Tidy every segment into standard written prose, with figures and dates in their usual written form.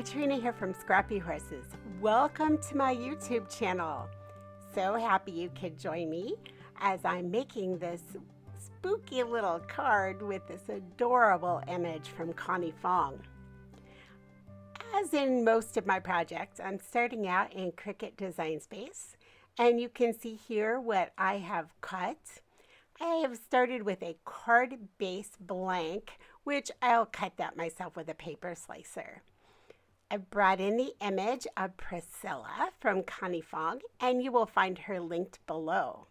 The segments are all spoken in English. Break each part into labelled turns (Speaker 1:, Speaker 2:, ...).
Speaker 1: Katrina here from Scrappy Horses. Welcome to my YouTube channel. So happy you could join me as I'm making this spooky little card with this adorable image from Connie Fong. As in most of my projects, I'm starting out in Cricut Design Space, and you can see here what I have cut. I have started with a card base blank, which I'll cut that myself with a paper slicer. I brought in the image of Priscilla from Connie Fong, and you will find her linked below.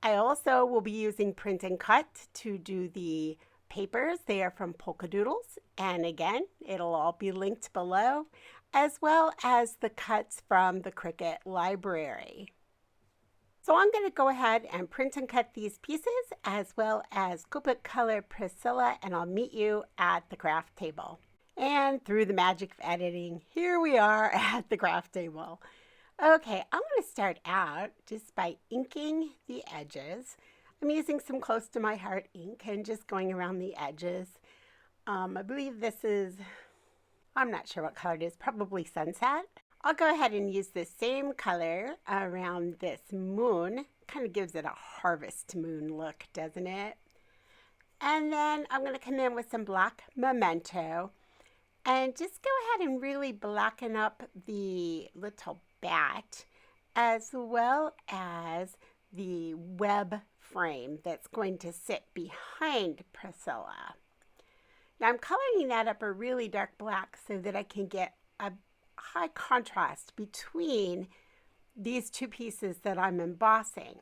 Speaker 1: I also will be using print and cut to do the papers. They are from Polka Doodles, and again, it'll all be linked below, as well as the cuts from the Cricut library. So I'm going to go ahead and print and cut these pieces, as well as Copic Color Priscilla, and I'll meet you at the craft table. And through the magic of editing, here we are at the craft table. Okay, I'm going to start out just by inking the edges. I'm using some close to my heart ink and just going around the edges. I believe this is, I'm not sure what color it is, probably Sunset. I'll go ahead and use the same color around this moon. Kind of gives it a harvest moon look, doesn't it? And then I'm going to come in with some black memento and just go ahead and really blacken up the little bat, as well as the web frame that's going to sit behind Priscilla. Now I'm coloring that up a really dark black so that I can get a high contrast between these two pieces that I'm embossing.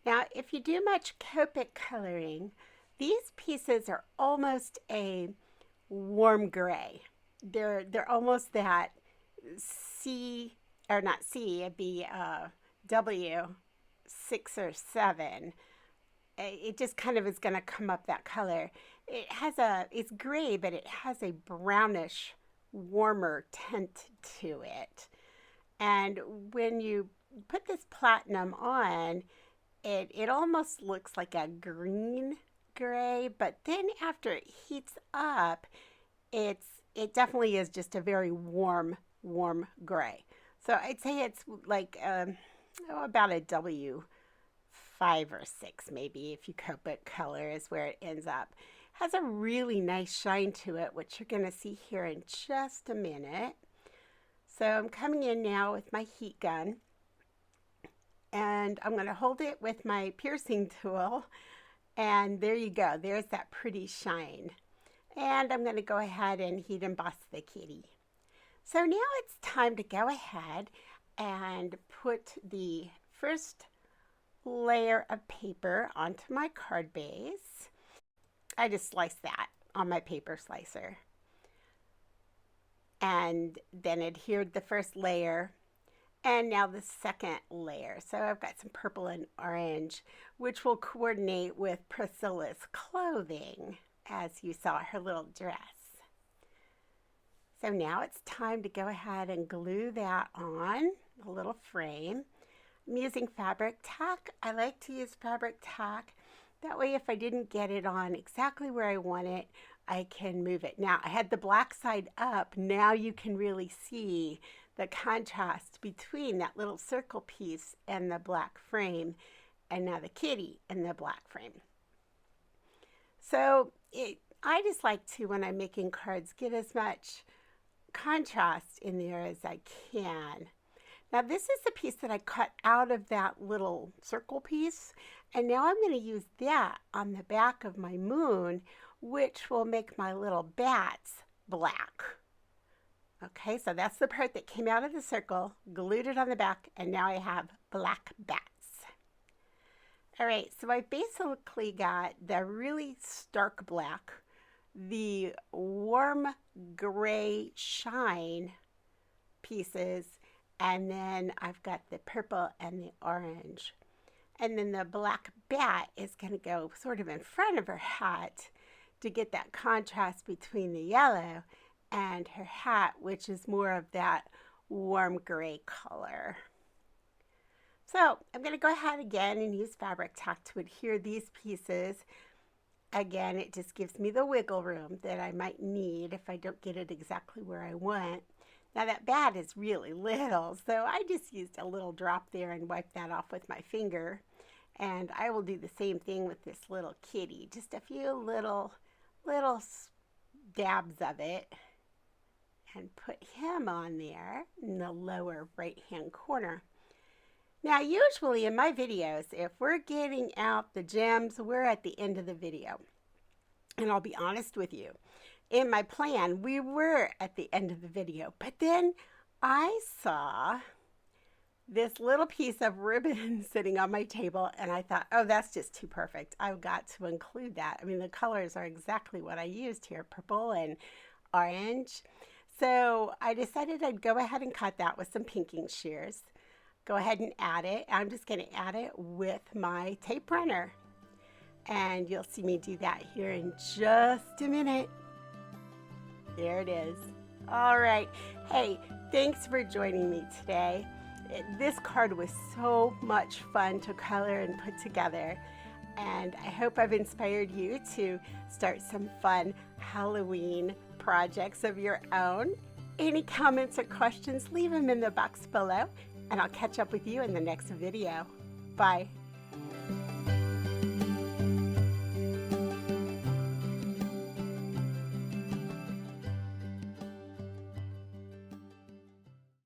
Speaker 1: Now, if you do much Copic coloring, these pieces are almost a warm gray. They're almost that C, or not C, it'd be W 6 or 7. It just kind of is going to come up that color. It's gray, but it has a brownish, warmer tint to it. And when you put this platinum on, it almost looks like a green gray, but then after it heats up, it definitely is just a very warm gray. So I'd say it's like about a W 5 or 6 maybe, if you Copic color is where it ends up. Has a really nice shine to it, which you're going to see here in just a minute. So I'm coming in now with my heat gun, and I'm going to hold it with my piercing tool, and there you go. There's that pretty shine. And I'm going to go ahead and heat emboss the kitty. So now it's time to go ahead and put the first layer of paper onto my card base. I just sliced that on my paper slicer. And then adhered the first layer, and now the second layer. So I've got some purple and orange, which will coordinate with Priscilla's clothing, as you saw her little dress. So now it's time to go ahead and glue that on the little frame. I'm using Fabri-Tac. I like to use Fabri-Tac. That way, if I didn't get it on exactly where I want it, I can move it. Now, I had the black side up. Now you can really see the contrast between that little circle piece and the black frame, and now the kitty and the black frame. So I just like to, when I'm making cards, get as much contrast in there as I can. Now this is the piece that I cut out of that little circle piece, and now I'm going to use that on the back of my moon, which will make my little bats black. Okay, so that's the part that came out of the circle, glued it on the back, and now I have black bats. All right, so I basically got the really stark black, the warm gray shine pieces, and then I've got the purple and the orange. And then the black bat is going to go sort of in front of her hat to get that contrast between the yellow and her hat, which is more of that warm gray color. So I'm going to go ahead again and use Fabri-Tac to adhere these pieces. again, it just gives me the wiggle room that I might need if I don't get it exactly where I want. Now that bat is really little, so I just used a little drop there and wiped that off with my finger. And I will do the same thing with this little kitty. Just a few little dabs of it. And put him on there in the lower right-hand corner. Now, usually in my videos, if we're getting out the gems, we're at the end of the video. And I'll be honest with you. In my plan, we were at the end of the video. But then I saw this little piece of ribbon sitting on my table, and I thought, oh, that's just too perfect. I've got to include that. I mean, the colors are exactly what I used here, purple and orange. So I decided I'd go ahead and cut that with some pinking shears. Go ahead and add it. I'm just going to add it with my tape runner. And you'll see me do that here in just a minute. There it is. All right. Hey, thanks for joining me today. This card was so much fun to color and put together. And I hope I've inspired you to start some fun Halloween projects of your own. Any comments or questions, leave them in the box below, and I'll catch up with you in the next video. Bye.